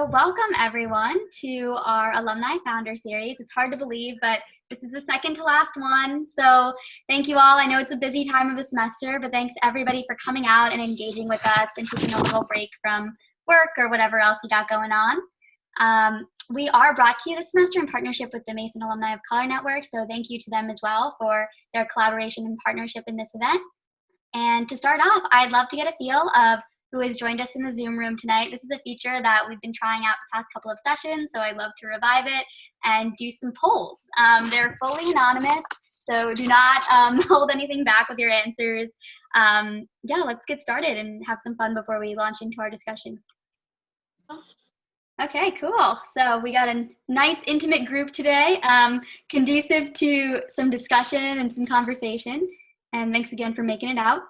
So welcome everyone to our Alumni Founders Series. It's hard to believe, but this is the second to last one. So thank you all. I know it's a busy time of the semester, but thanks everybody for coming out and engaging with us and taking a little break from work or whatever else you got going on. We are brought to you this semester in partnership with the Mason Alumni of Color Network. So thank you to them as well for their collaboration and partnership in this event. And to start off, I'd love to get a feel of who has joined us in the Zoom room tonight. This is a feature that we've been trying out the past couple of sessions, so I'd love to revive it and do some polls. They're fully anonymous, so do not hold anything back with your answers. Yeah, let's get started and have some fun before we launch into our discussion. Okay, cool. So we got a nice intimate group today, conducive to some discussion and some conversation. And thanks again for making it out.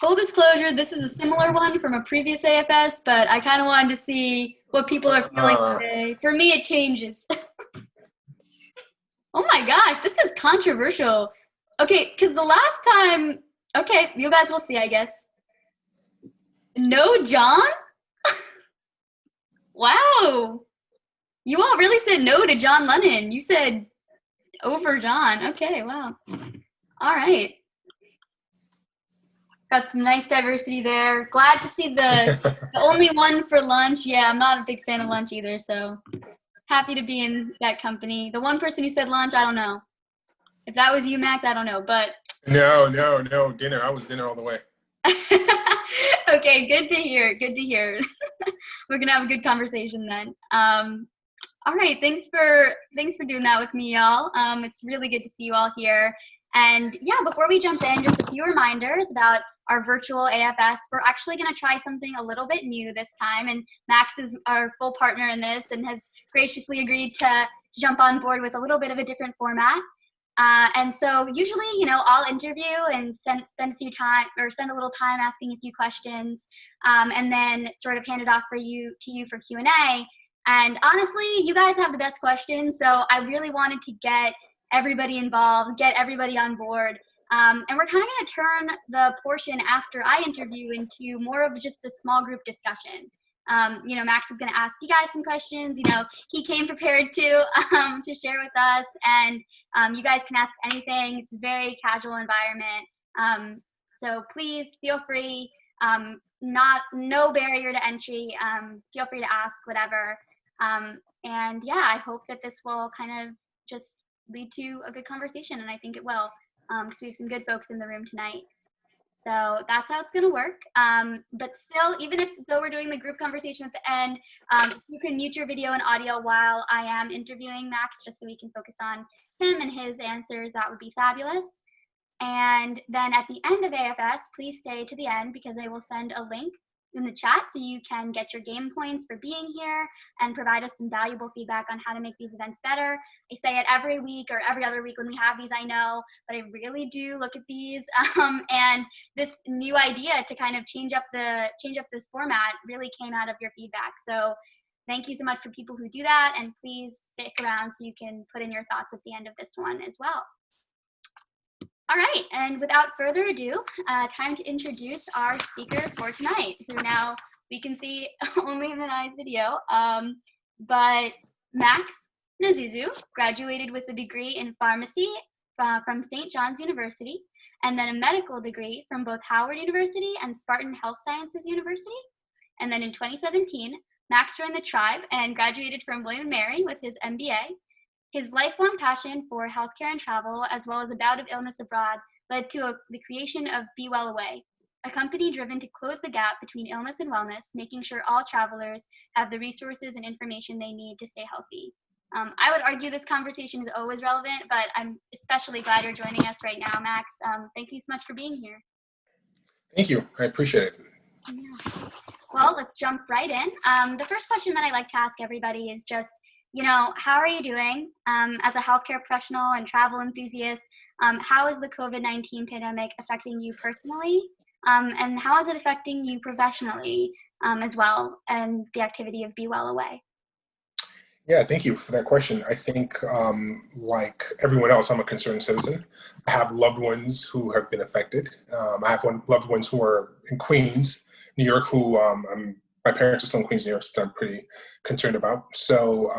Full disclosure, this is a similar one from a previous AFS, but I kind of wanted to see what people are feeling today. For me, it changes. Oh my gosh, this is controversial. Okay, because the last time, okay, you guys will see, I guess. No John? Wow. You all really said no to John Lennon. You said over John. Okay, wow. All right. Got some nice diversity there. Glad to see the only one for lunch. Yeah, I'm not a big fan of lunch either, so happy to be in that company. The one person who said lunch, I don't know. If that was you, Max, I don't know, but. No, dinner. I was dinner all the way. Okay, good to hear. Good to hear. We're gonna have a good conversation then. All right, thanks for doing that with me, y'all. It's really good to see you all here. And yeah, before we jump in, just a few reminders about our virtual AFS. We're actually going to try something a little bit new this time, and Max is our full partner in this and has graciously agreed to jump on board with a little bit of a different format. And so usually, I'll interview and spend a little time asking a few questions, and then sort of hand it off to you for Q&A. And honestly, you guys have the best questions, so I really wanted to get everybody involved, get everybody on board. And we're kind of going to turn the portion after I interview into more of just a small group discussion. Max is going to ask you guys some questions. He came prepared to share with us, and you guys can ask anything. It's a very casual environment. So please feel free, no barrier to entry. Feel free to ask whatever. And yeah, I hope that this will kind of just lead to a good conversation, and I think it will, because we have some good folks in the room tonight. So that's how it's going to work. But still, even though we're doing the group conversation at the end, you can mute your video and audio while I am interviewing Max, just so we can focus on him and his answers. That would be fabulous. And then at the end of AFS, please stay to the end, because I will send a link in the chat so you can get your game points for being here and provide us some valuable feedback on how to make these events better. I say it every week or every other week when we have these, I know, but I really do look at these. And this new idea to kind of change up the format really came out of your feedback. So thank you so much for people who do that, and please stick around so you can put in your thoughts at the end of this one as well. All right, and without further ado, time to introduce our speaker for tonight, who now we can see only in the nice video. But Max Nwozuz graduated with a degree in pharmacy from St. John's University, and then a medical degree from both Howard University and Spartan Health Sciences University. And then in 2017, Max joined the tribe and graduated from William & Mary with his MBA. His lifelong passion for healthcare and travel, as well as a bout of illness abroad, led to the creation of Be Well Away, a company driven to close the gap between illness and wellness, making sure all travelers have the resources and information they need to stay healthy. I would argue this conversation is always relevant, but I'm especially glad you're joining us right now, Max. Thank you so much for being here. Thank you. I appreciate it. Yeah. Well, let's jump right in. The first question that I like to ask everybody is just, how are you doing as a healthcare professional and travel enthusiast? How is the COVID-19 pandemic affecting you personally? And how is it affecting you professionally as well, and the activity of Be Well Away? Yeah, thank you for that question. I think, like everyone else, I'm a concerned citizen. I have loved ones who have been affected. I have loved ones who are in Queens, New York, who I'm my parents are still in Queens, New York, so I'm pretty concerned about. So,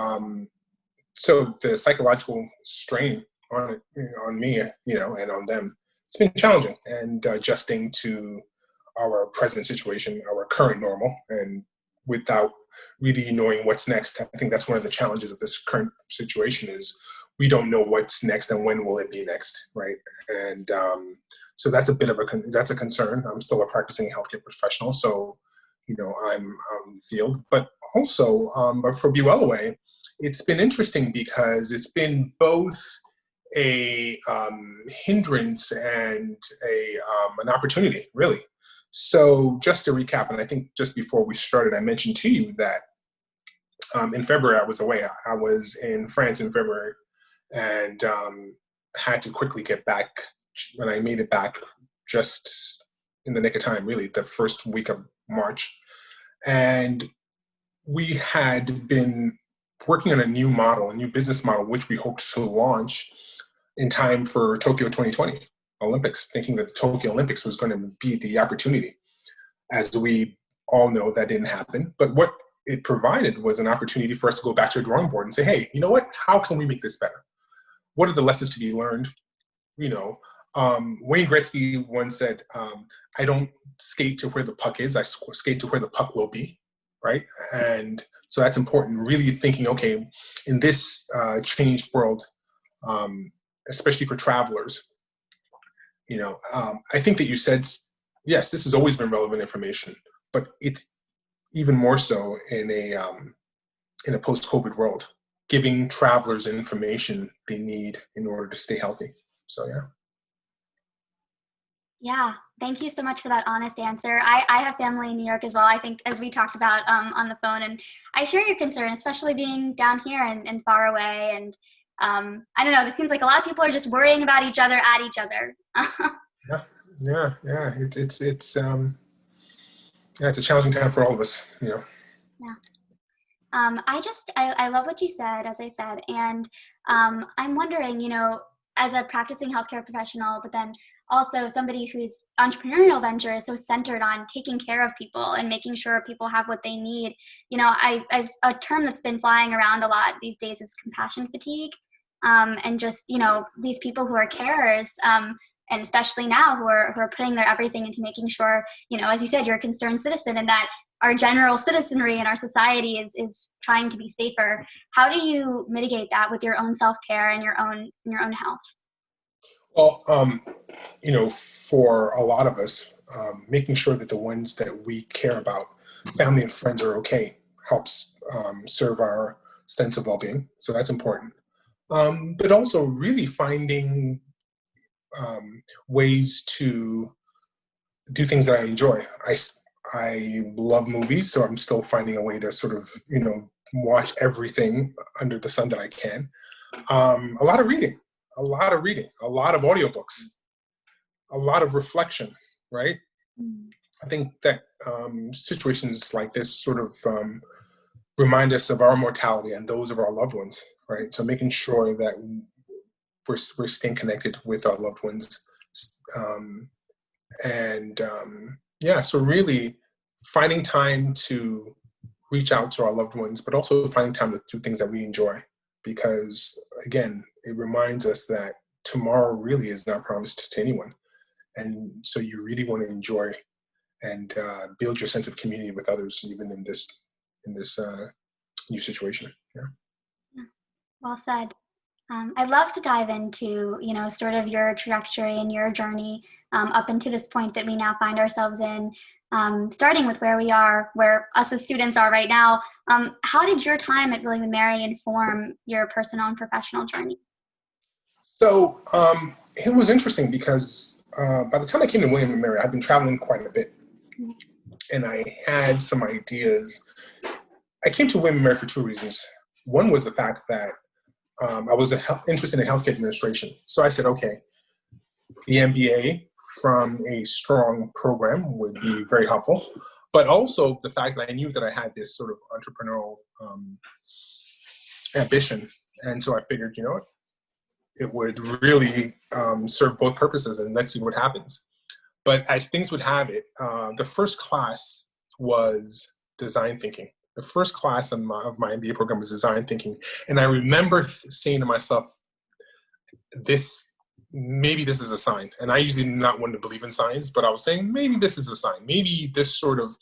so the psychological strain on it, on me, and on them, it's been challenging, and adjusting to our present situation, our current normal, and without really knowing what's next. I think that's one of the challenges of this current situation is we don't know what's next and when will it be next, right? And so that's a bit of that's a concern. I'm still a practicing healthcare professional, so I'm out in the field. But also, but for BULOA, it's been interesting because it's been both a hindrance and an opportunity, really. So just to recap, and I think just before we started, I mentioned to you that in February I was away. I was in France in February, and had to quickly get back. When I made it back, just in the nick of time, really, the first week of March. And we had been working on a new model, a new business model, which we hoped to launch in time for Tokyo 2020 Olympics, thinking that the Tokyo Olympics was going to be the opportunity. As we all know, that didn't happen. But what it provided was an opportunity for us to go back to a drawing board and say, hey, you know what? How can we make this better? What are the lessons to be learned? Wayne Gretzky once said, I don't skate to where the puck is, I skate to where the puck will be, right? And so that's important, really thinking, okay, in this changed world, especially for travelers, I think that you said, yes, this has always been relevant information, but it's even more so in a post-COVID world, giving travelers information they need in order to stay healthy. So, yeah. Yeah, thank you so much for that honest answer. I have family in New York as well, I think, as we talked about on the phone, and I share your concern, especially being down here and far away. And I don't know, it seems like a lot of people are just worrying about each other at each other. Yeah. It's it's a challenging time for all of us, Yeah. I love what you said, as I said, and I'm wondering, as a practicing healthcare professional, but then also somebody whose entrepreneurial venture is so centered on taking care of people and making sure people have what they need. A term that's been flying around a lot these days is compassion fatigue, and just these people who are carers. And especially now who are putting their everything into making sure, as you said, you're a concerned citizen, and that our general citizenry in our society is trying to be safer. How do you mitigate that with your own self-care and your own health? Well, for a lot of us, making sure that the ones that we care about, family and friends, are okay, helps serve our sense of well-being. So that's important. But also really finding ways to do things that I enjoy. I love movies, so I'm still finding a way to sort of, watch everything under the sun that I can. A lot of reading, a lot of audiobooks, a lot of reflection, right? I think that situations like this sort of remind us of our mortality and those of our loved ones, right? So making sure that we're staying connected with our loved ones. So really finding time to reach out to our loved ones, but also finding time to do things that we enjoy. Because again, it reminds us that tomorrow really is not promised to anyone. And so you really want to enjoy and build your sense of community with others, even in this new situation. Yeah. Well said. I'd love to dive into, sort of your trajectory and your journey up into this point that we now find ourselves in, starting with where us as students are right now. How did your time at William & Mary inform your personal and professional journey? So it was interesting because by the time I came to William & Mary, I'd been traveling quite a bit. And I had some ideas. I came to William & Mary for two reasons. One was the fact that I was interested in healthcare administration. So I said, okay, the MBA from a strong program would be very helpful. But also the fact that I knew that I had this sort of entrepreneurial ambition. And so I figured, it would really serve both purposes, and let's see what happens. But as things would have it, the first class was design thinking. The first class of my MBA program was design thinking. And I remember saying to myself, maybe this is a sign. And I usually not one to believe in signs, but I was saying, maybe this is a sign. Maybe this sort of,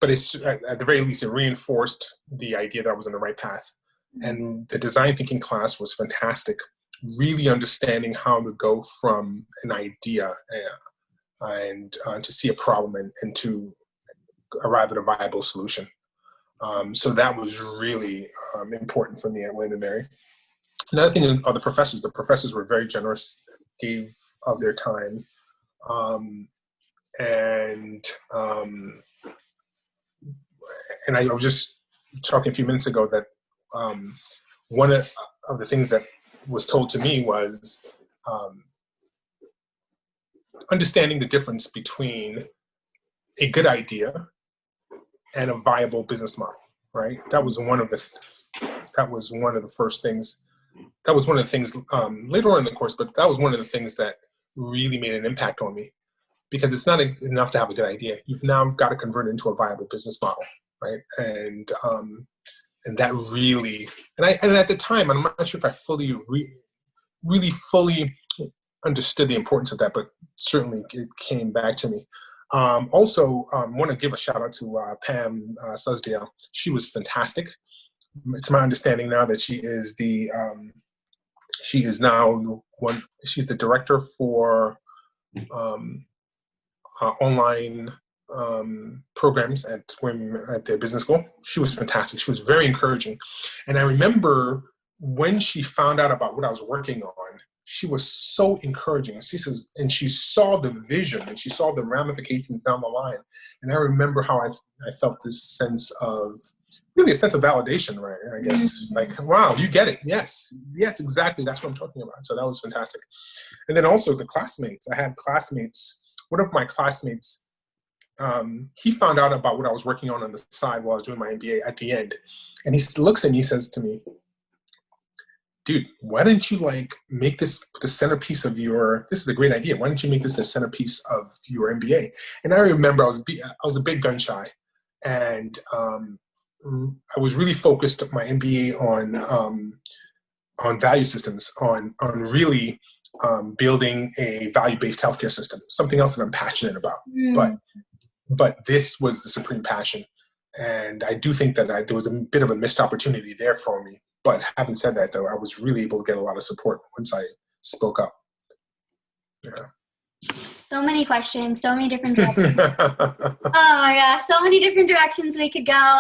but it's at the very least, it reinforced the idea that I was on the right path. And the design thinking class was fantastic, really understanding how to go from an idea and to see a problem and to arrive at a viable solution. So that was really important for me at William & Mary. Another thing are the professors. The professors were very generous, gave of their time. And I was just talking a few minutes ago that one of the things that was told to me was understanding the difference between a good idea and a viable business model, right? That was one of the first things. That was one of the things later on in the course, but that was one of the things that really made an impact on me, because it's not enough to have a good idea. You've now got to convert it into a viable business model, right? And that really, and at the time, I'm not sure if I really fully understood the importance of that, but certainly it came back to me. Also, want to give a shout out to Pam Susdale. She was fantastic. It's my understanding now that she's the director for online programs at their business school. She was fantastic. She was very encouraging. And I remember when she found out about what I was working on, she was so encouraging. She says, and she saw the vision and she saw the ramifications down the line. And I remember how I felt this sense of, really a sense of validation, right? I guess, like, wow, you get it. Yes, exactly. That's what I'm talking about. So that was fantastic. And then also the classmates. I had classmates. One of my classmates, he found out about what I was working on the side while I was doing my MBA at the end. And he looks at me and he says to me, dude, why don't you make this the centerpiece of this is a great idea. Why don't you make this the centerpiece of your MBA? And I remember I was a bit gun shy, and I was really focused on my MBA on value systems, on really building a value-based healthcare system, something else that I'm passionate about. But this was the supreme passion. And I do think that there was a bit of a missed opportunity there for me. But having said that, though, I was really able to get a lot of support once I spoke up. Yeah. So many questions, so many different directions. Oh my gosh, so many different directions we could go.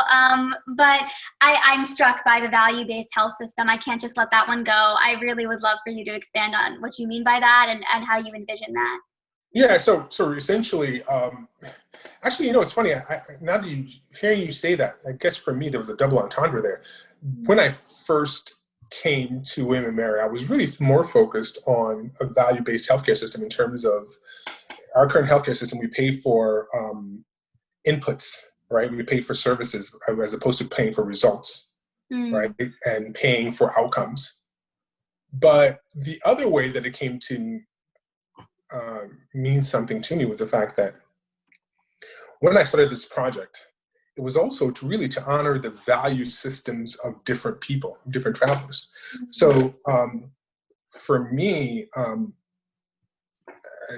But I'm struck by the value-based health system. I can't just let that one go. I really would love for you to expand on what you mean by that and how you envision that. Yeah, so essentially, actually, it's funny. Now that hearing you say that, I guess for me there was a double entendre there. When I first came to William & Mary, I was really more focused on a value-based healthcare system in terms of our current healthcare system. We pay for inputs, right? We pay for services as opposed to paying for results, right? And paying for outcomes. But the other way that it came to mean something to me was the fact that when I started this project, it was also to honor the value systems of different people, different travelers. So for me, I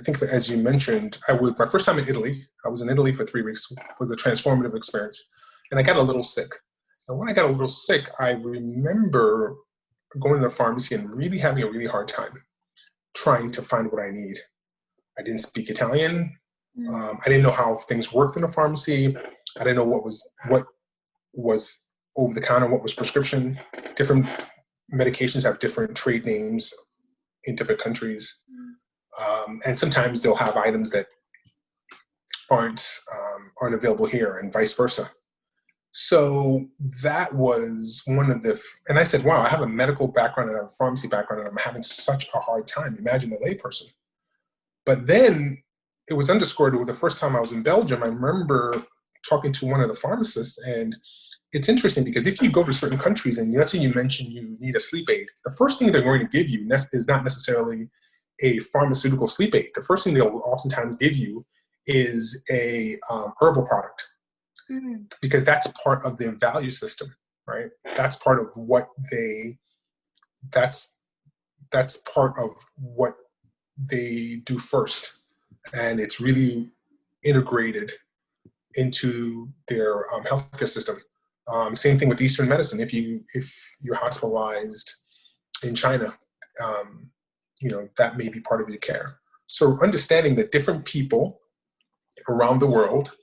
think that, as you mentioned, my first time in Italy. I was in Italy for 3 weeks. It was a transformative experience. And I got a little sick. And when I got a little sick, I remember going to the pharmacy and really having a really hard time trying to find what I need. I didn't speak Italian. I didn't know how things worked in the pharmacy. I didn't know what was over the counter, what was prescription. Different medications have different trade names in different countries. And sometimes they'll have items that aren't available here and vice versa. So that was one of and I said, wow, I have a medical background and I have a pharmacy background and I'm having such a hard time. Imagine a layperson. But then it was underscored with the first time I was in Belgium. I remember talking to one of the pharmacists, and it's interesting because if you go to certain countries and let's say you mention you need a sleep aid, the first thing they're going to give you is not necessarily a pharmaceutical sleep aid. The first thing they'll oftentimes give you is a herbal product. Mm. because that's part of their value system, right? That's part of what that's part of what they do first, and it's really integrated into their healthcare system. Same thing with Eastern medicine. If you're hospitalized in China, that may be part of your care. So understanding that different people around the world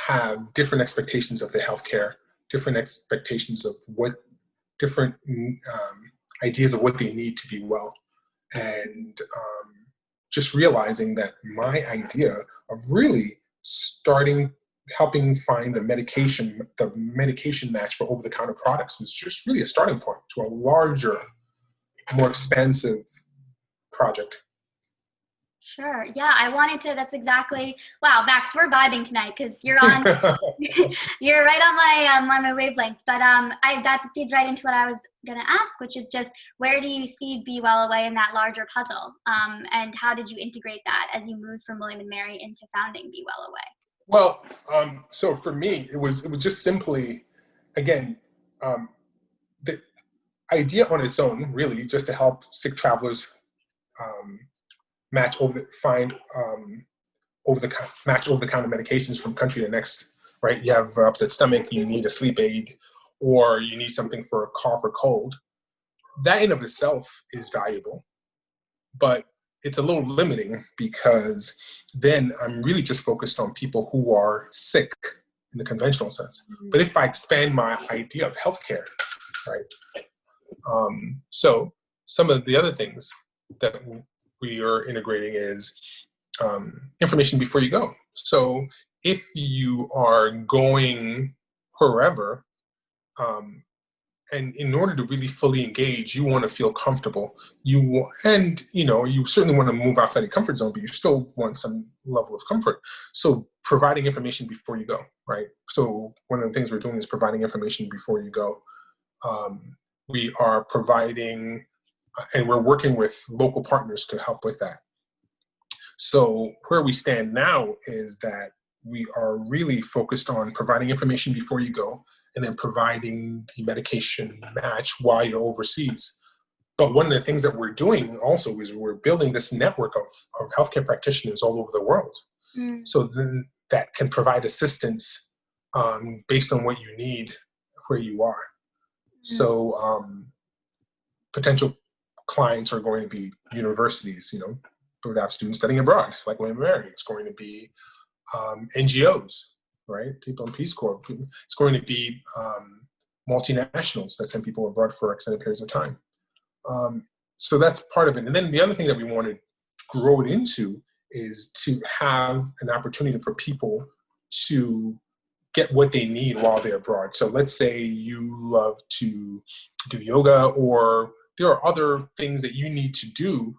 have different expectations of their healthcare, different expectations of what different ideas of what they need to be well, and just realizing that my idea of really helping find the medication match for over-the-counter products was just really a starting point to a larger, more expansive project. Sure. Yeah, that's exactly, wow, Max, we're vibing tonight because you're right on my wavelength. But that feeds right into what I was going to ask, which is just, where do you see Be Well Away in that larger puzzle? And how did you integrate that as you moved from William and Mary into founding Be Well Away? Well, so for me, it was just simply, again, the idea on its own, really, just to help sick travelers match over-the-counter medications from country to next, right? You have upset stomach, you need a sleep aid, or you need something for a cough or cold. That in of itself is valuable, but it's a little limiting, because then I'm really just focused on people who are sick in the conventional sense. Mm-hmm. But if I expand my idea of healthcare, right? So some of the other things that we are integrating is information before you go. So if you are going wherever, and in order to really fully engage, you want to feel comfortable. You certainly want to move outside your comfort zone, but you still want some level of comfort. So providing information before you go, right? So one of the things we're doing is providing information before you go. We are providing, and we're working with local partners to help with that. So where we stand now is that we are really focused on providing information before you go, and then providing the medication match while you're overseas. But one of the things that we're doing also is we're building this network of healthcare practitioners all over the world. Mm. So then that can provide assistance based on what you need where you are. Mm. So potential clients are going to be universities, we have students studying abroad, like William & Mary. It's going to be NGOs, right? People in Peace Corps. It's going to be multinationals that send people abroad for extended periods of time. So that's part of it. And then the other thing that we want to grow it into is to have an opportunity for people to get what they need while they're abroad. So let's say you love to do yoga, or there are other things that you need to do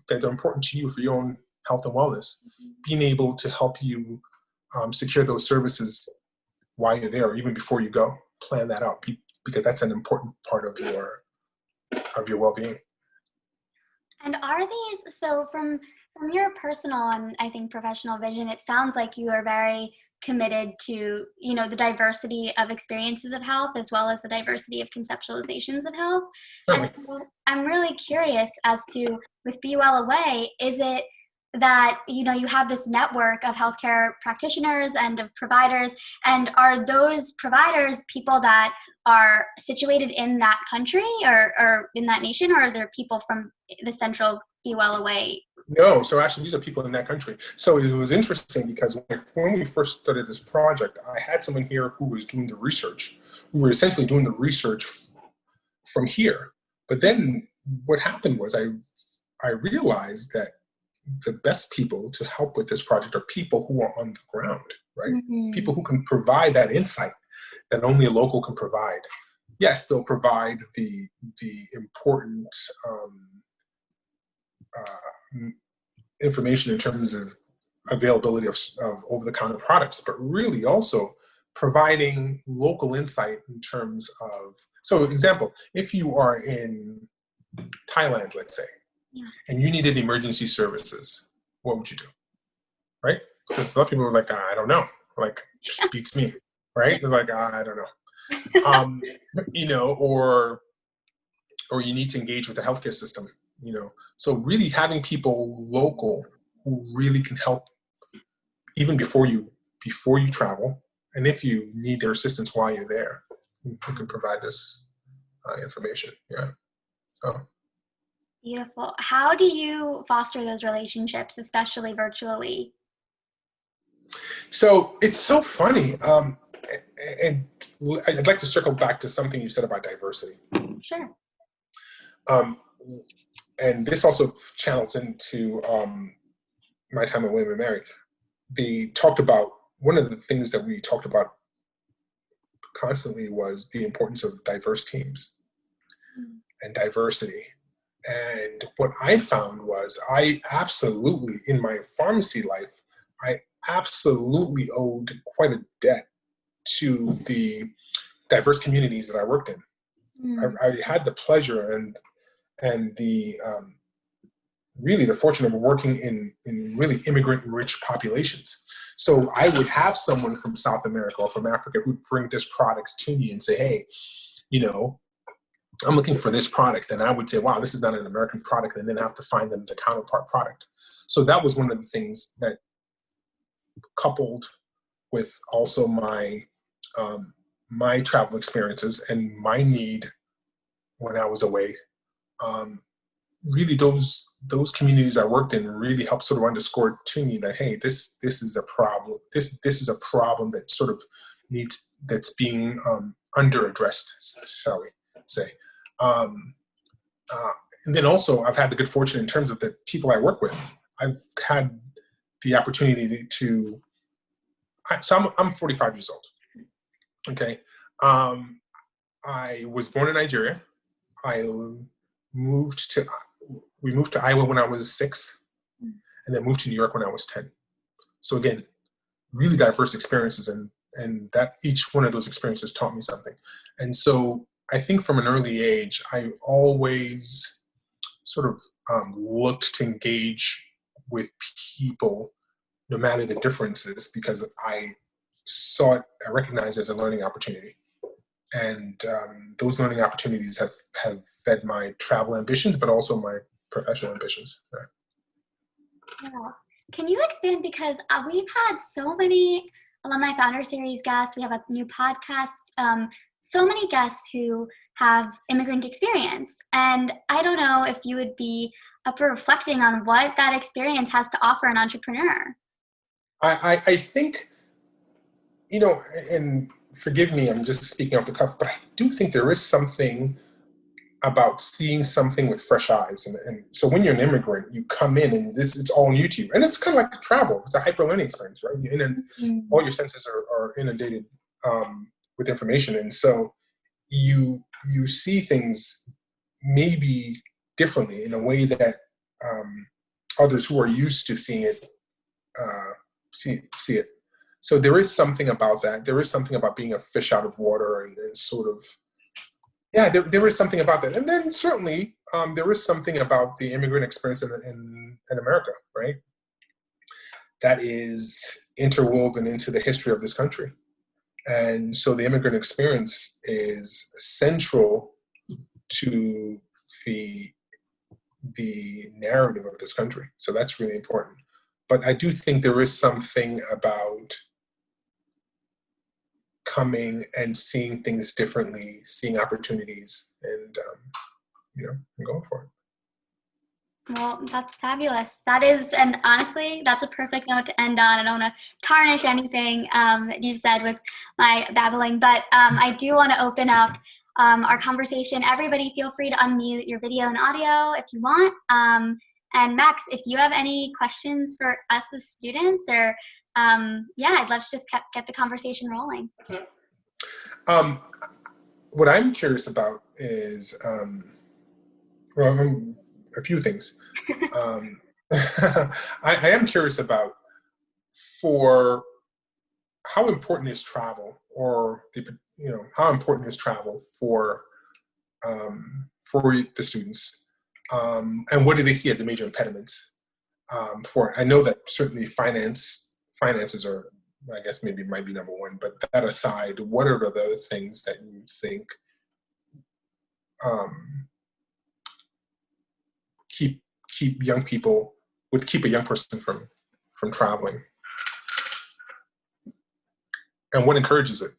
that are important to you for your own health and wellness. Being able to help you secure those services while you're there, or even before you go, plan that out, because that's an important part of your well-being. And are these, so from your personal and I think professional vision, it sounds like you are very committed to, the diversity of experiences of health, as well as the diversity of conceptualizations of health. Certainly. And so I'm really curious as to, with Be Well Away, is it that, you have this network of healthcare practitioners and of providers, and are those providers people that are situated in that country or in that nation, or are there people from the central Be Well Away? No, so actually these are people in that country. So it was interesting, because when we first started this project, I had someone here who was doing the research. We were essentially doing the research from here. But then what happened was I realized that the best people to help with this project are people who are on the ground, right? Mm-hmm. People who can provide that insight that only a local can provide. Yes, they'll provide the important information in terms of availability of over-the-counter products, but really also providing local insight in terms of, so example, if you are in Thailand, let's say, and you needed emergency services, what would you do, right? Because a lot of people are like, I don't know, like beats me, right? It's like, I don't know. Or you need to engage with the healthcare system, So really having people local who really can help even before you travel, and if you need their assistance while you're there, who can provide this information. Yeah. Oh. Beautiful. How do you foster those relationships, especially virtually? So it's so funny. And I'd like to circle back to something you said about diversity. Sure. And this also channels into my time at William & Mary. They talked about, one of the things that we talked about constantly was the importance of diverse teams and diversity. And what I found was I absolutely, in my pharmacy life, I absolutely owed quite a debt to the diverse communities that I worked in. I had the pleasure and the really the fortune of working in really immigrant-rich populations. So I would have someone from South America or from Africa who'd bring this product to me and say, hey, I'm looking for this product. And I would say, wow, this is not an American product, and then have to find them the counterpart product. So that was one of the things that, coupled with also my my travel experiences and my need when I was away, really those communities I worked in really helped sort of underscore to me that, hey, this is a problem. This is a problem that sort of that's being under addressed, shall we say. And then also I've had the good fortune in terms of the people I work with. I've had the opportunity to, so I'm 45 years old. Okay. I was born in Nigeria. We moved to Iowa when I was 6, and then moved to New York when I was 10. So again, really diverse experiences, and that each one of those experiences taught me something. And so I think from an early age, I always sort of looked to engage with people, no matter the differences, because I saw it, I recognized as a learning opportunity. And those learning opportunities have fed my travel ambitions, but also my professional ambitions. Yeah. Can you expand, because we've had so many Alumni Founders Series guests. We have a new podcast. So many guests who have immigrant experience. And I don't know if you would be up for reflecting on what that experience has to offer an entrepreneur. I think, and forgive me, I'm just speaking off the cuff, but I do think there is something about seeing something with fresh eyes. And so when you're an immigrant, you come in and it's all new to you. And it's kind of like travel. It's a hyper learning experience, right? All your senses are inundated with information. And so you see things maybe differently in a way that others who are used to seeing it see it. So there is something about that. There is something about being a fish out of water and sort of, yeah, there is something about that. And then certainly there is something about the immigrant experience in America, right? That is interwoven into the history of this country. And so the immigrant experience is central to the narrative of this country. So that's really important. But I do think there is something about coming and seeing things differently, seeing opportunities, and going for it. Well, that's fabulous. That is, and honestly, that's a perfect note to end on. I don't want to tarnish anything that you've said with my babbling, but I do want to open up our conversation. Everybody feel free to unmute your video and audio if you want. And Max, if you have any questions for us as students, or I'd love to just get the conversation rolling. What I'm curious about is, a few things. I am curious about, for how important is travel, or how important is travel for the students, and what do they see as the major impediments for it? I know that certainly finances are I guess maybe might be number one, but that aside, what are the other things that you think keep young people, would keep a young person from traveling? And what encourages it?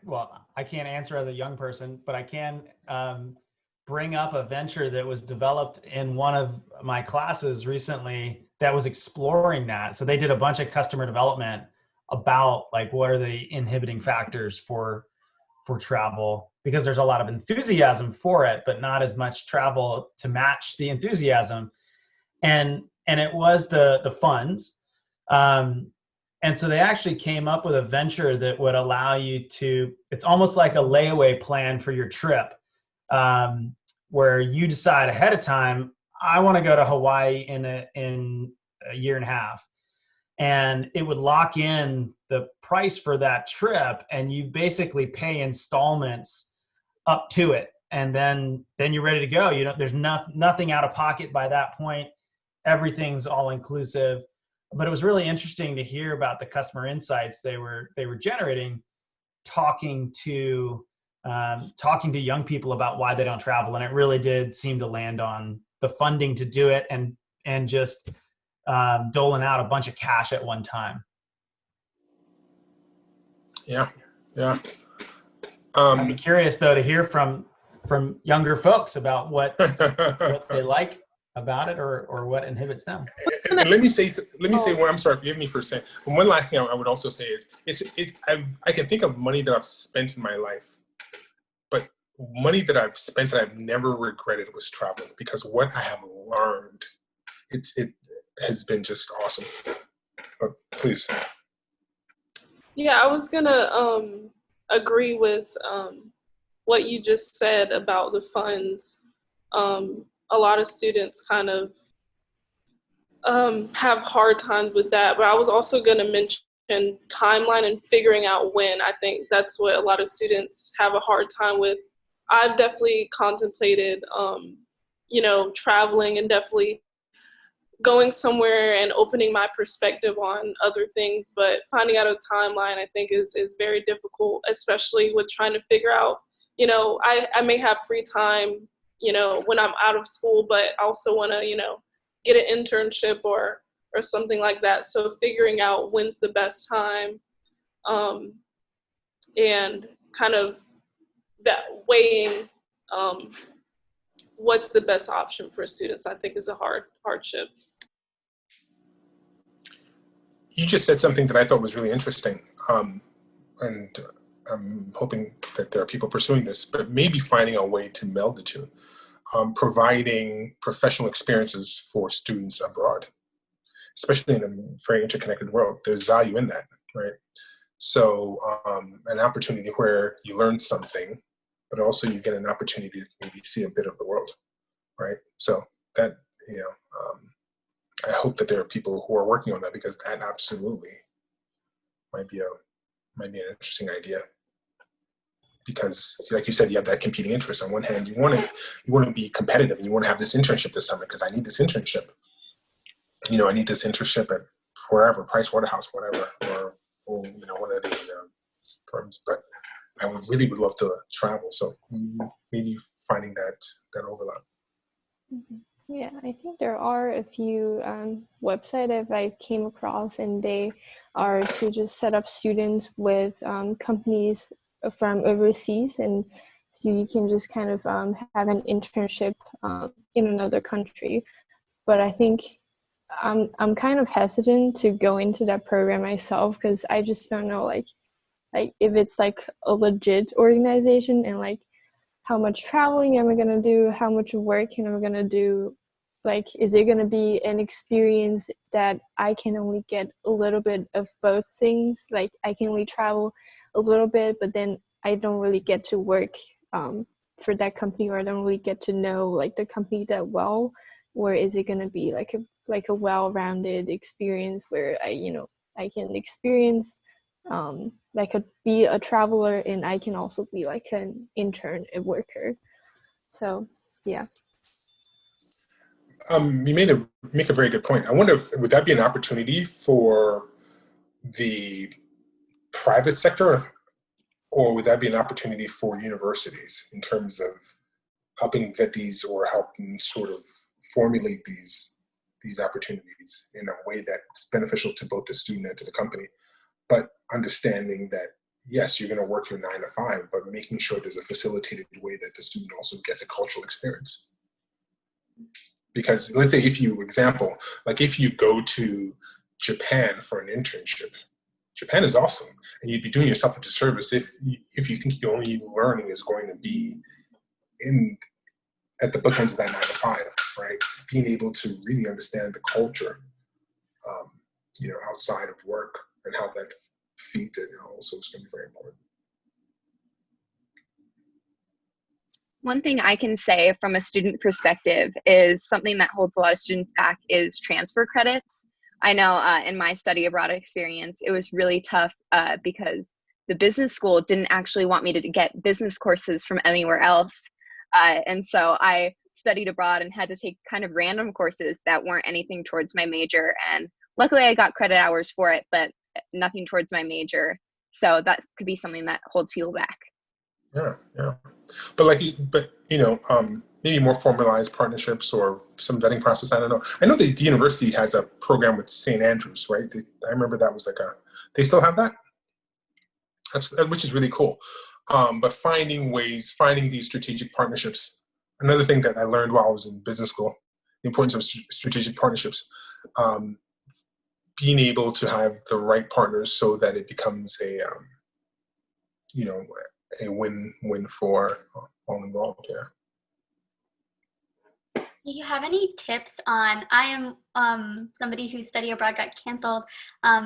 Well, I can't answer as a young person, but I can bring up a venture that was developed in one of my classes recently that was exploring that. So they did a bunch of customer development about like what are the inhibiting factors for travel, because there's a lot of enthusiasm for it, but not as much travel to match the enthusiasm. And it was the funds. And so they actually came up with a venture that would allow you to, it's almost like a layaway plan for your trip, where you decide ahead of time, I want to go to Hawaii in a year and a half. And it would lock in the price for that trip, and you basically pay installments up to it. And then you're ready to go. You know, there's nothing out of pocket by that point. Everything's all inclusive. But it was really interesting to hear about the customer insights they were generating, talking to young people about why they don't travel. And it really did seem to land on the funding to do it, and just doling out a bunch of cash at one time. Yeah. I'd be curious though to hear from younger folks about what they like about it, or what inhibits them. And let me say one. I'm sorry, forgive me for saying. And one last thing I would also say is, I can think of money that I've spent in my life, but money that I've spent that I've never regretted was traveling, because what I have learned, it has been just awesome. But please. Yeah, I was gonna agree with what you just said about the funds. A lot of students kind of have hard times with that, but I was also gonna mention timeline and figuring out when. I think that's what a lot of students have a hard time with. I've definitely contemplated, traveling and definitely going somewhere and opening my perspective on other things, but finding out a timeline I think is very difficult, especially with trying to figure out, I may have free time, when I'm out of school, but I also want to, get an internship or something like that. So figuring out when's the best time, and kind of that weighing what's the best option for students, I think is a hardship. You just said something that I thought was really interesting, and I'm hoping that there are people pursuing this, but maybe finding a way to meld the two, providing professional experiences for students abroad, especially in a very interconnected world. There's value in that, right? So an opportunity where you learn something, but also you get an opportunity to maybe see a bit of the world, right? So that, I hope that there are people who are working on that, because that absolutely might be an interesting idea. Because, like you said, you have that competing interest. On one hand, you want to be competitive, and you want to have this internship this summer because I need this internship. I need this internship at wherever, Price Waterhouse, whatever, or one of the firms. But I would love to travel. So maybe finding that overlap. Mm-hmm. Yeah, I think there are a few websites that I came across, and they are to just set up students with companies from overseas, and so you can just kind of have an internship in another country. But I think I'm kind of hesitant to go into that program myself, because I just don't know like if it's like a legit organization, and like how much traveling am I gonna do, how much work am I gonna do. Like, is it going to be an experience that I can only get a little bit of both things? Like, I can only travel a little bit, but then I don't really get to work for that company, or I don't really get to know, like, the company that well? Or is it going to be like a well-rounded experience where I can experience, be a traveler, and I can also be like an intern, a worker. So, yeah. you make a very good point. I wonder if would that be an opportunity for the private sector, or would that be an opportunity for universities in terms of helping vet these or helping sort of formulate these opportunities in a way that's beneficial to both the student and to the company, but understanding that yes, you're going to work your 9 to 5, but making sure there's a facilitated way that the student also gets a cultural experience. Because let's say if you go to Japan for an internship, Japan is awesome, and you'd be doing yourself a disservice if you think your only learning is going to be at the bookends of that 9 to 5, right? Being able to really understand the culture, outside of work and how that feeds it also is going to be very important. One thing I can say from a student perspective is something that holds a lot of students back is transfer credits. I know in my study abroad experience, it was really tough because the business school didn't actually want me to get business courses from anywhere else. And so I studied abroad and had to take kind of random courses that weren't anything towards my major. And luckily I got credit hours for it, but nothing towards my major. So that could be something that holds people back. Yeah. But maybe more formalized partnerships or some vetting process. I don't know. I know the university has a program with St. Andrews, right? I remember that was they still have that? Which is really cool. But finding these strategic partnerships. Another thing that I learned while I was in business school, the importance of strategic partnerships. Being able to have the right partners so that it becomes a win-win for all involved. Yeah. Do you have any tips on, I am somebody whose study abroad got canceled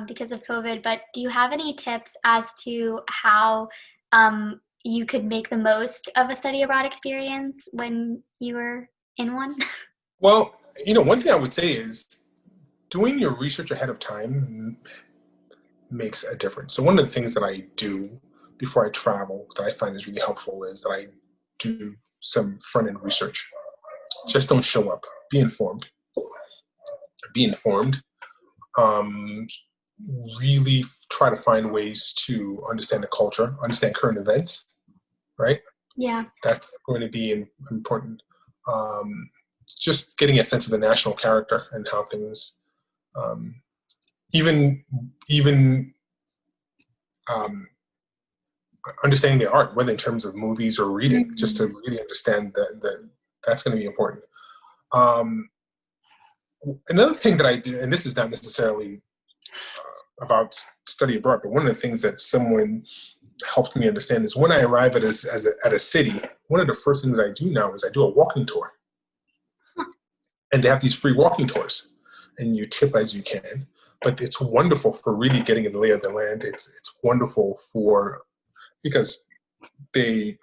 because of COVID, but do you have any tips as to how you could make the most of a study abroad experience when you were in one? Well, one thing I would say is doing your research ahead of time makes a difference. So one of the things that I do before I travel that I find is really helpful is that I do some front-end research. Just don't show up. Be informed. Really try to find ways to understand the culture, understand current events, right? Yeah. That's going to be important. Just getting a sense of the national character and how things, even understanding the art, whether in terms of movies or reading, just to really understand that that's going to be important. Another thing that I do, and this is not necessarily about study abroad, but one of the things that someone helped me understand is when I arrive at a city, one of the first things I do now is I do a walking tour. And they have these free walking tours, and you tip as you can. But it's wonderful for really getting in the lay of the land. It's wonderful because they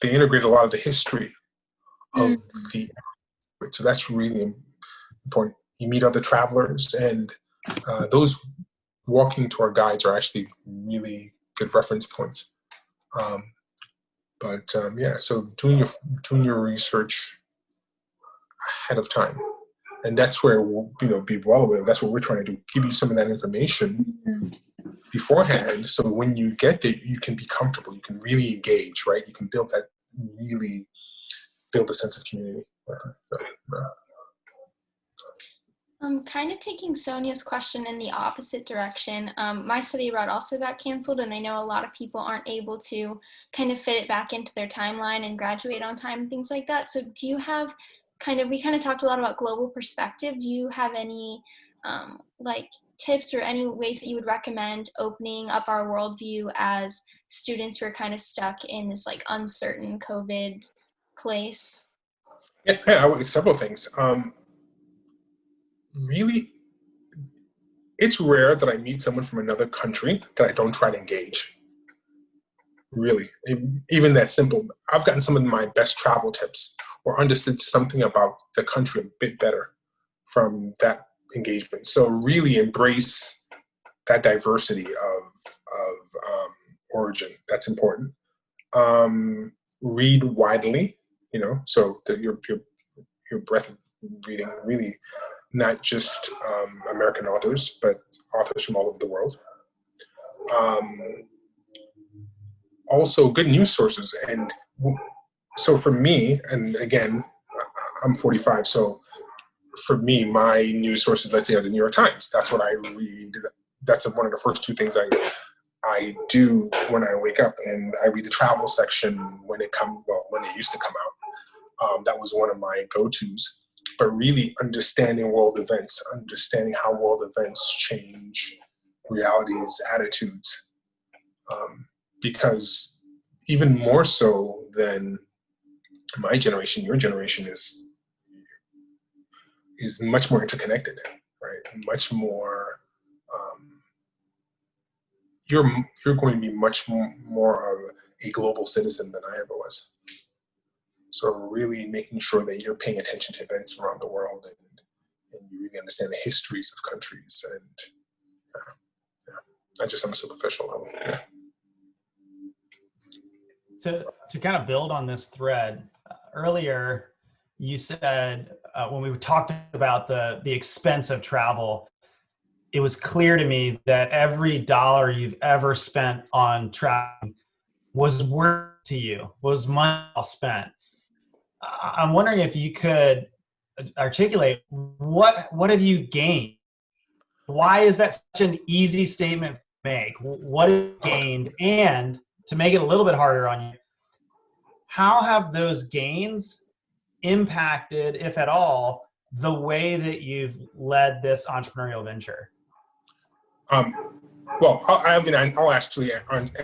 integrate a lot of the history of so that's really important. You meet other travelers, and those walking tour guides are actually really good reference points. So doing your research ahead of time, and that's where be well aware. That's what we're trying to do. Give you some of that information beforehand, so when you get there, you can be comfortable. You can really engage, right? You can build a sense of community. Kind of taking Sonia's question in the opposite direction. My study abroad also got canceled, and I know a lot of people aren't able to kind of fit it back into their timeline and graduate on time and things like that. So do you have we kind of talked a lot about global perspective. Do you have any tips or any ways that you would recommend opening up our worldview as students who are kind of stuck in this uncertain COVID place? Yeah, several things. Really, it's rare that I meet someone from another country that I don't try to engage. Really, even that simple. I've gotten some of my best travel tips or understood something about the country a bit better from that engagement. So really embrace that diversity of origin. That's important. Read widely, so that your breadth reading really not just American authors, but authors from all over the world. Also good news sources. And so for me, and again, I'm 45, so for me, my news sources, let's say, are the New York Times. That's what I read. That's one of the first two things I do when I wake up, and I read the travel section when it used to come out. That was one of my go-tos. But really understanding world events, understanding how world events change realities, attitudes, because even more so than my generation, your generation is much more interconnected, right? Much more. You're going to be much more of a global citizen than I ever was. So really making sure that you're paying attention to events around the world, and you really understand the histories of countries, and not just on a superficial level. Yeah. To kind of build on this thread, earlier you said when we talked about the expense of travel, it was clear to me that every dollar you've ever spent on travel was worth to you, was money well spent. I'm wondering if you could articulate what have you gained? Why is that such an easy statement to make? What have you gained? And to make it a little bit harder on you, how have those gains impacted, if at all, the way that you've led this entrepreneurial venture? Well, I'll actually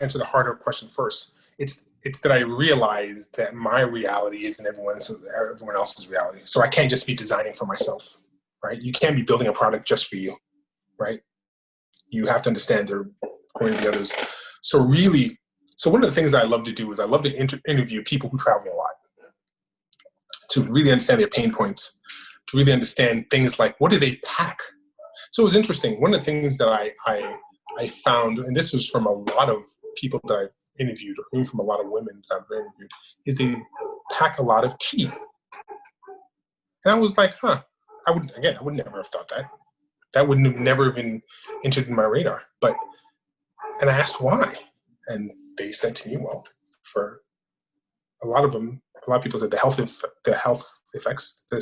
answer the harder question first. It's that I realize that my reality isn't everyone else's reality. So I can't just be designing for myself, right? You can't be building a product just for you, right? You have to understand there are going to be others. So one of the things that I love to do is I love to interview people who travel a lot, to really understand their pain points, to really understand things like, what do they pack? So it was interesting. One of the things that I found, and this was from a lot of people that I've interviewed, or even from a lot of women that I've interviewed, is they pack a lot of tea. And I was like, I would never have thought that. That would have never been entered in my radar. And I asked why. And they said to me, well, for a lot of people said the health effects, the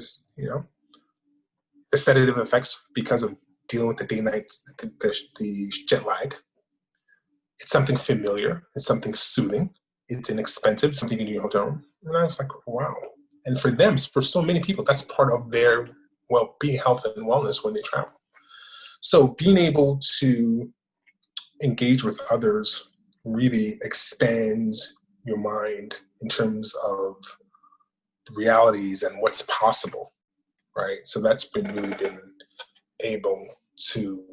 sedative effects because of dealing with the day-night, the jet lag. It's something familiar. It's something soothing. It's inexpensive, something you can do in your hotel room. And I was like, wow. And for them, for so many people, that's part of their well-being, health, and wellness when they travel. So being able to engage with others really expands your mind in terms of the realities and what's possible, right? So that's been able to,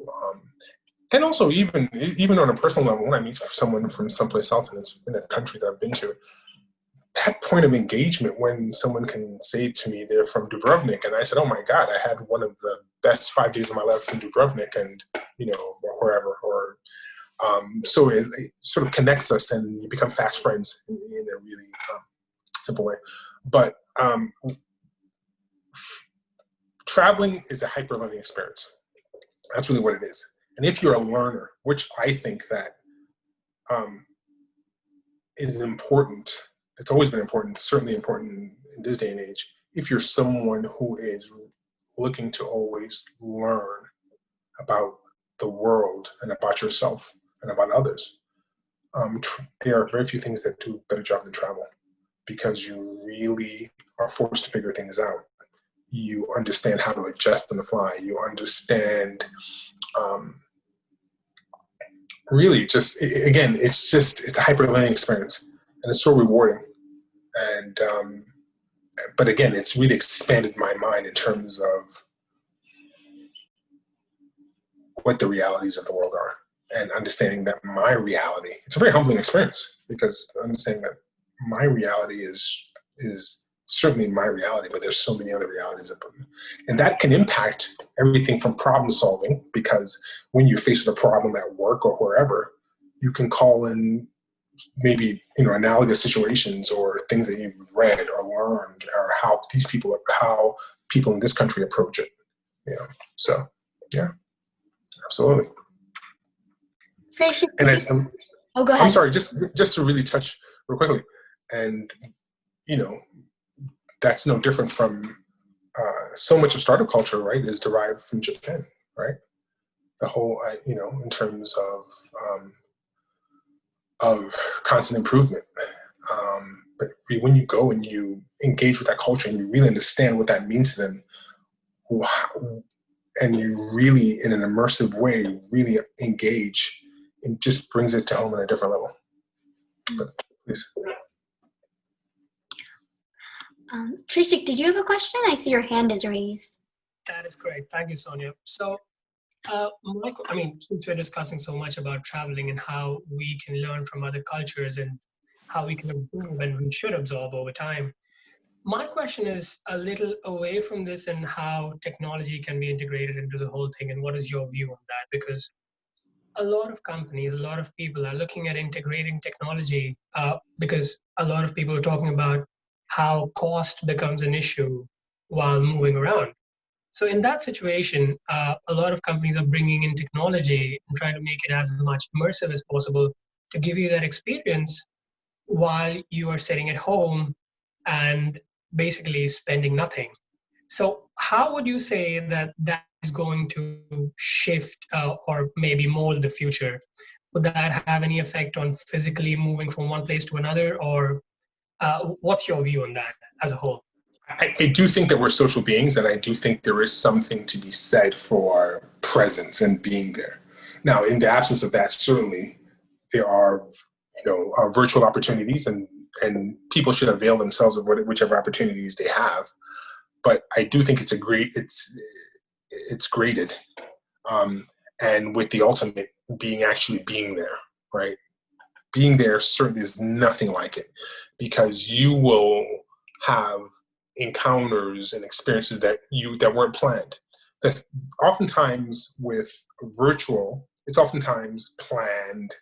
and also even on a personal level, when I meet someone from someplace else and it's in a country that I've been to, that point of engagement when someone can say to me they're from Dubrovnik, and I said, oh my God, I had one of the best 5 days of my life in Dubrovnik, and or wherever, or so it sort of connects us, and you become fast friends in a really simple way. But traveling is a hyper learning experience. That's really what it is. And if you're a learner, which I think that is important, it's always been important, certainly important in this day and age. If you're someone who is looking to always learn about the world and about yourself and about others, there are very few things that do a better job than travel, because you really are forced to figure things out. You understand how to adjust on the fly. You understand, really just, again, it's a hyper learning experience, and it's so rewarding. And, but again, it's really expanded my mind in terms of what the realities of the world are, and understanding that my reality, it's a very humbling experience, because understanding that my reality is certainly my reality, but there's so many other realities of them. And that can impact everything from problem solving, because when you're faced with a problem at work or wherever, you can call in maybe, analogous situations or things that you've read or learned, or how people in this country approach it. So yeah, absolutely. And as, oh, go ahead. I'm sorry, just to really touch real quickly, and that's no different from so much of startup culture, right, is derived from Japan, right? The whole, in terms of constant improvement. But when you go and you engage with that culture and you really understand what that means to them, and you really, in an immersive way, really engage, it just brings it to home on a different level. But please. Trishik, did you have a question? I see your hand is raised. That is great. Thank you, Sonia. So, since we're discussing so much about traveling and how we can learn from other cultures and how we can absorb and we should absorb over time, my question is a little away from this and how technology can be integrated into the whole thing. And what is your view on that? Because a lot of companies, a lot of people are looking at integrating technology because a lot of people are talking about how cost becomes an issue while moving around. So in that situation, a lot of companies are bringing in technology and trying to make it as much immersive as possible to give you that experience while you are sitting at home and basically spending nothing. So how would you say that is going to shift or maybe mold the future? Would that have any effect on physically moving from one place to another, or what's your view on that as a whole? I do think that we're social beings, and I do think there is something to be said for presence and being there. Now, in the absence of that, certainly there are, virtual opportunities, and people should avail themselves of whichever opportunities they have. But I do think it's graded, and with the ultimate being actually being there, right? Being there certainly is nothing like it, because you will have encounters and experiences that weren't planned. That oftentimes with virtual, it's oftentimes planned.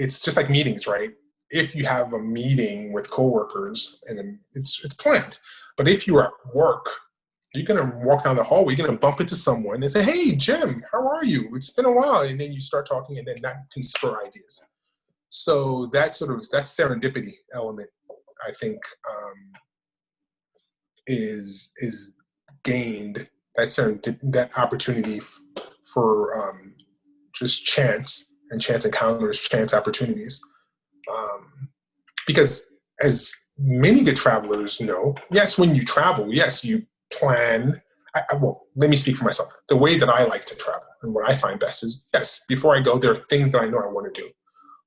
It's just like meetings, right? If you have a meeting with coworkers and it's planned, but if you're at work, you're gonna walk down the hallway, you're gonna bump into someone and say, "Hey, Jim, how are you? It's been a while," and then you start talking, and then that can spur ideas. So that serendipity element, I think, is gained, that opportunity for just chance encounters, chance opportunities. Because as many good travelers know, yes, when you travel, yes, you plan. Well, let me speak for myself. The way that I like to travel and what I find best is, yes, before I go, there are things that I know I want to do,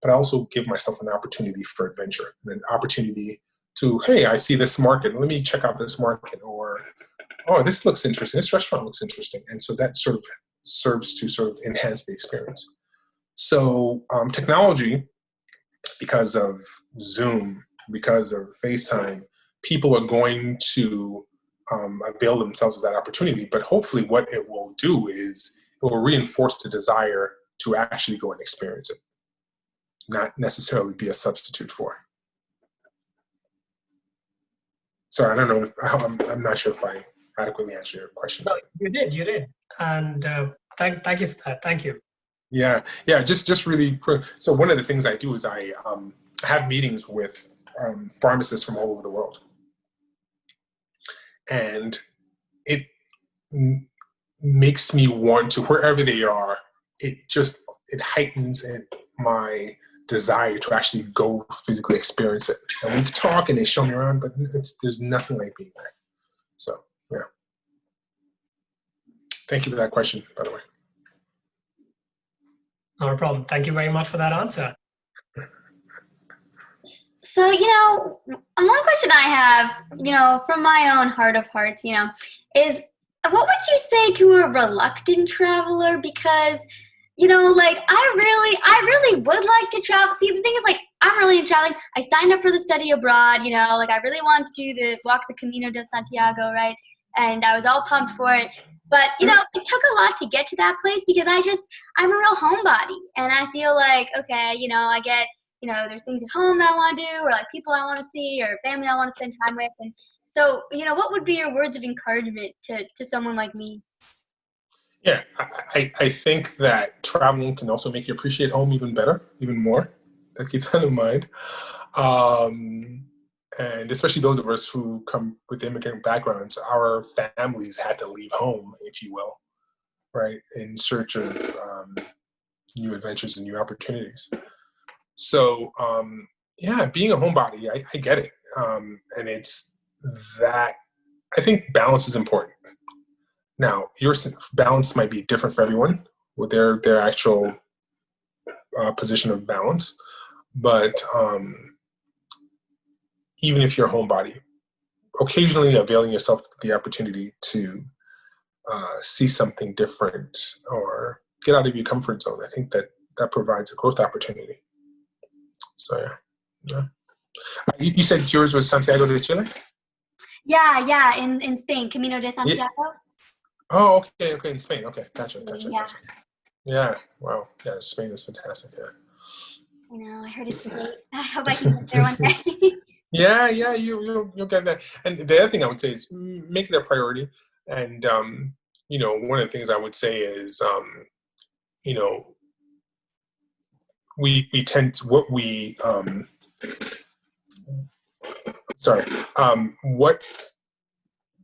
but I also give myself an opportunity for adventure, an opportunity to, hey, I see this market, let me check out this market, or, oh, this looks interesting, this restaurant looks interesting. And so that sort of serves to sort of enhance the experience. So technology, because of Zoom, because of FaceTime, people are going to avail themselves of that opportunity. But hopefully what it will do is it will reinforce the desire to actually go and experience it, not necessarily be a substitute for. So I don't know, I'm not sure if I adequately answered your question. No, you did. And thank you for that. Thank you. Yeah, just really quick. So one of the things I do is I have meetings with pharmacists from all over the world. And it makes me want to, wherever they are, it heightens my desire to actually go physically experience it. And we talk and they show me around, but there's nothing like being there. So, yeah. Thank you for that question, by the way. Not a problem. Thank you very much for that answer. So, one question I have, from my own heart of hearts, is what would you say to a reluctant traveler? Because, I really would like to travel. See, the thing is, I'm really into traveling. I signed up for the study abroad, I really wanted to walk the Camino de Santiago, right? And I was all pumped for it. But, it took a lot to get to that place because I'm a real homebody. And I feel like, okay, I get, there's things at home that I want to do, or people I want to see, or family I want to spend time with. And So, what would be your words of encouragement to someone like me? Yeah, I think that traveling can also make you appreciate home even better, even more. Let's keep that in mind. And especially those of us who come with immigrant backgrounds, our families had to leave home, if you will, right, in search of new adventures and new opportunities. So, yeah, being a homebody, I get it. And it's that, I think balance is important. Now, your balance might be different for everyone with their actual position of balance. But even if you're a homebody, occasionally availing yourself of the opportunity to see something different or get out of your comfort zone, I think that provides a growth opportunity. So, yeah. You said yours was Santiago de Chile? Yeah, in Spain, Camino de Santiago. Yeah. Oh, okay, in Spain. Okay, gotcha. Yeah. Yeah, wow. Yeah, Spain is fantastic, yeah. I know, I heard it's great. I hope I can get there one day. Yeah, you'll get that. And the other thing I would say is make it a priority. And, one of the things I would say is, we tend to,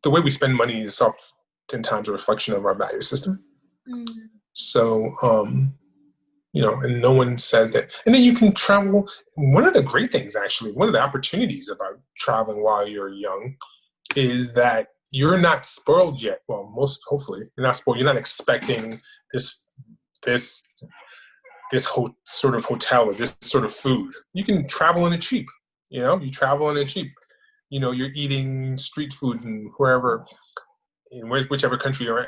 the way we spend money is oftentimes a reflection of our value system. Mm. So, and no one says that. And then you can travel. One of the great things, actually, one of the opportunities about traveling while you're young is that you're not spoiled yet. Well, hopefully, you're not spoiled. You're not expecting this sort of hotel or this sort of food. You can travel in a cheap. You travel in a cheap. You're eating street food in in whichever country you're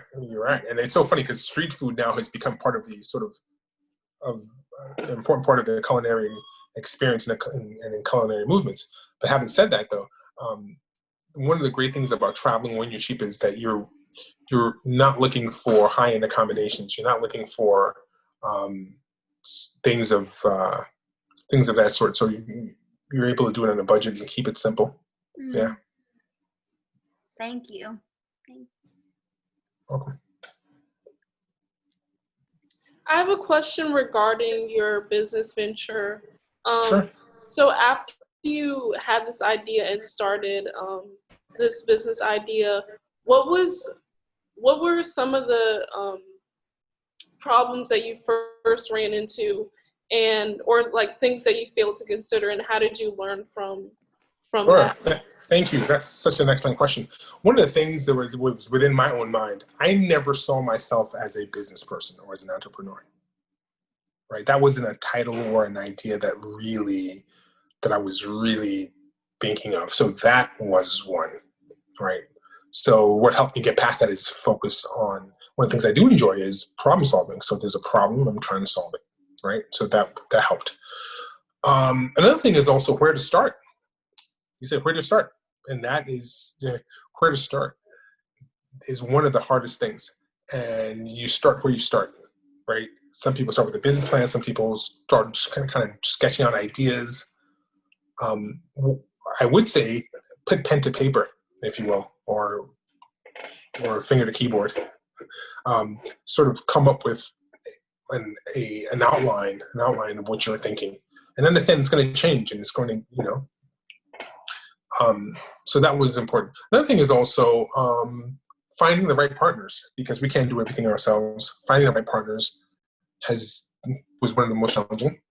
at. And it's so funny because street food now has become part of the sort of an important part of the culinary experience and in culinary movements. But having said that, though, one of the great things about traveling when you're cheap is that you're not looking for high-end accommodations. You're not looking for things of that sort. So you're able to do it on a budget and keep it simple. Mm. Yeah. Thank you. Welcome. I have a question regarding your business venture. Sure. So after you had this idea and started this business idea, what were some of the problems that you first ran into, or like things that you failed to consider, and how did you learn from Sure. that? Thank you. That's such an excellent question. One of the things that was within my own mind, I never saw myself as a business person or as an entrepreneur. Right? That wasn't a title or an idea that I was really thinking of. So that was one, right? So what helped me get past that is focus on one of the things I do enjoy is problem solving. So there's a problem, I'm trying to solve it, right? So that helped. Another thing is also where to start. You said where to start, and that is where to start is one of the hardest things. And you start where you start, right? Some people start with a business plan. Some people start just kind of sketching out ideas. I would say put pen to paper, if you will, or finger to keyboard. Sort of come up with an outline of what you're thinking, and understand it's going to change and it's going to, so that was important. Another thing is also finding the right partners, because we can't do everything ourselves. Finding the right partners was one of the most challenging.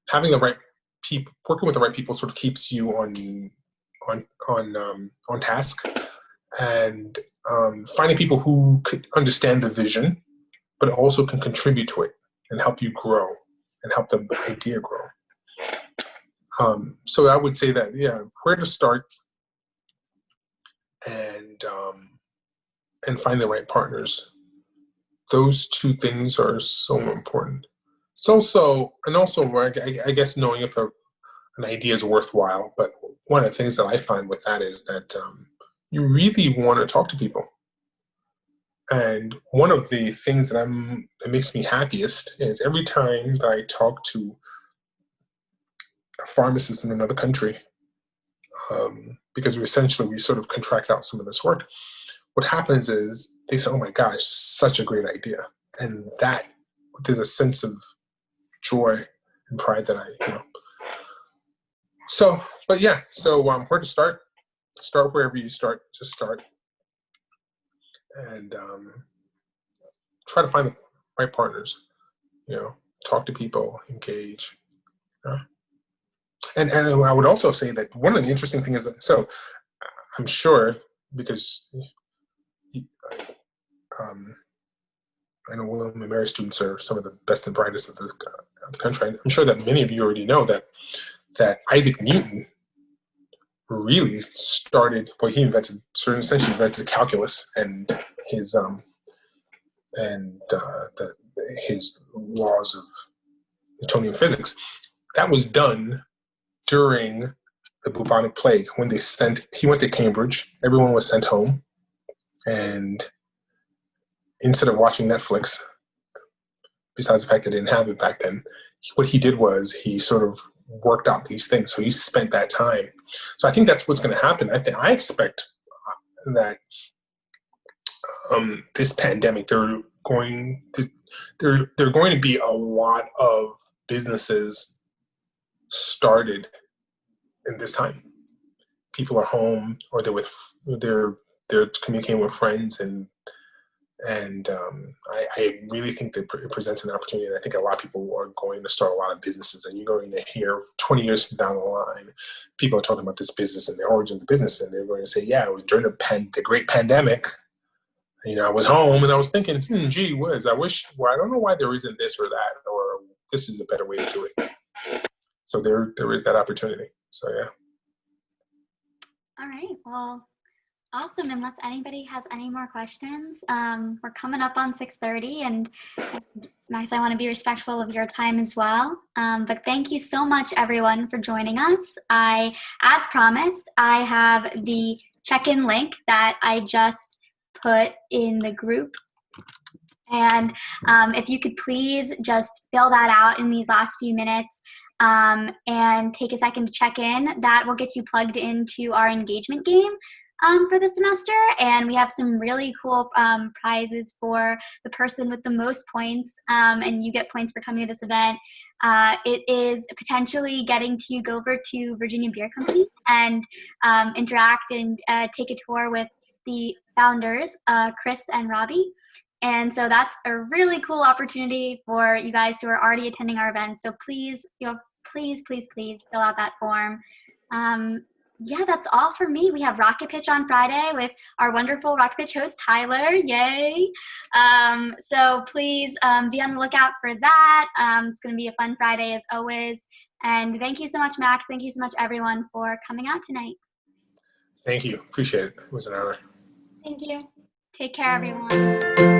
Having the right people, working with the right people, sort of keeps you on task, and finding people who could understand the vision, but also can contribute to it and help you grow and help the idea grow. So I would say that, where to start and find the right partners. Those two things are so important. It's also, I guess, knowing if an idea is worthwhile. But one of the things that I find with that is that you really want to talk to people. And one of the things that makes me happiest is every time that I talk to a pharmacist in another country, because we sort of contract out some of this work. What happens is they say, oh my gosh, such a great idea. And that there's a sense of joy and pride that so, but yeah, so where to start wherever you start, just start. And try to find the right partners, talk to people, engage. And I would also say that one of the interesting things is that, so I'm sure, because I know William and Mary students are some of the best and brightest of the country. I'm sure that many of you already know that Isaac Newton really started, well, he essentially invented calculus and his his laws of Newtonian physics. That was done during the bubonic plague, when he went to Cambridge, everyone was sent home, and instead of watching Netflix, besides the fact that they didn't have it back then, what he did was he sort of worked out these things. So he spent that time. So I think that's what's going to happen. I expect that this pandemic, there are going to be a lot of businesses started in this time. People are home, or they're communicating with friends, and I really think that it presents an opportunity. And I think a lot of people are going to start a lot of businesses, and you're going to hear 20 years down the line, people are talking about this business and the origin of the business, and they're going to say, yeah, it was during the great pandemic. I was home and I was thinking, gee whiz, I don't know why there isn't this or that, or this is a better way to do it. So there is that opportunity. So yeah. All right. Well, awesome. Unless anybody has any more questions, we're coming up on 6:30, and Max, I want to be respectful of your time as well. But thank you so much, everyone, for joining us. As promised, I have the check-in link that I just put in the group. And if you could please just fill that out in these last few minutes, and take a second to check in, that will get you plugged into our engagement game for the semester. And we have some really cool prizes for the person with the most points, and you get points for coming to this event. It is potentially getting to go over to Virginia Beer Company and interact and take a tour with the founders, Chris and Robbie. And so that's a really cool opportunity for you guys who are already attending our events. So please, please fill out that form. Yeah, that's all for me. We have Rocket Pitch on Friday with our wonderful Rocket Pitch host, Tyler. Yay. So please be on the lookout for that. It's going to be a fun Friday as always. And thank you so much, Max. Thank you so much, everyone, for coming out tonight. Thank you. Appreciate it. It was an honor. Thank you. Take care, everyone.